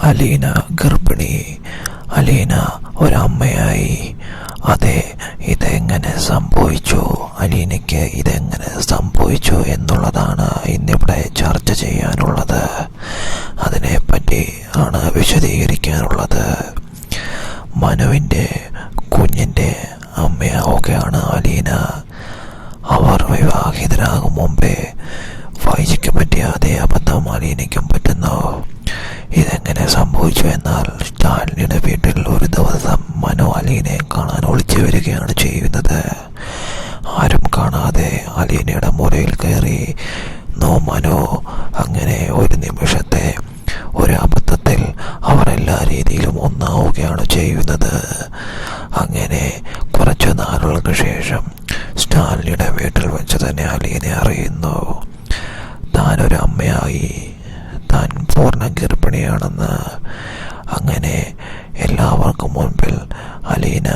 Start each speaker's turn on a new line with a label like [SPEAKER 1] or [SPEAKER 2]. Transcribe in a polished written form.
[SPEAKER 1] അലീന ഗർഭിണി. അലീന ഒരമ്മയായി. അതെ, ഇതെങ്ങനെ സംഭവിച്ചു, അലീനയ്ക്ക് ഇതെങ്ങനെ സംഭവിച്ചു എന്നുള്ളതാണ് ഇന്നിവിടെ ചർച്ച ചെയ്യാനുള്ളത്. അതിനെപ്പറ്റി ആണ് വിശദീകരിക്കാനുള്ളത്. മനുവിൻ്റെ കുഞ്ഞിൻ്റെ അമ്മയൊക്കെയാണ് അലീന. അവർ വിവാഹിതരാകും മുമ്പേ വൈജിക്ക് പറ്റിയ അതേ അബദ്ധം അലീനയ്ക്കും പറ്റുന്നു. ഇതെങ്ങനെ സംഭവിച്ചു എന്നാൽ, സ്റ്റാലിനിയുടെ വീട്ടിൽ ഒരു ദിവസം മനു അലീനയെ കാണാൻ ഒളിച്ചു വരികയാണ് ചെയ്യുന്നത്. ആരും കാണാതെ അലീനയുടെ മുറിയിൽ കയറി മനു. അങ്ങനെ ഒരു നിമിഷത്തെ ഒരു അബദ്ധത്തിൽ അവർ എല്ലാ രീതിയിലും ഒന്നാവുകയാണ് ചെയ്യുന്നത്. അങ്ങനെ കുറച്ചു നാളുകൾക്ക് ശേഷം സ്റ്റാലിനിയുടെ വീട്ടിൽ വെച്ച് തന്നെ അലീന അറിയുന്നു താനൊരു അമ്മയായി, താൻ പൂർണ്ണ ഗർഭിണിയാണെന്ന്. അങ്ങനെ എല്ലാവർക്കും മുൻപിൽ അലീന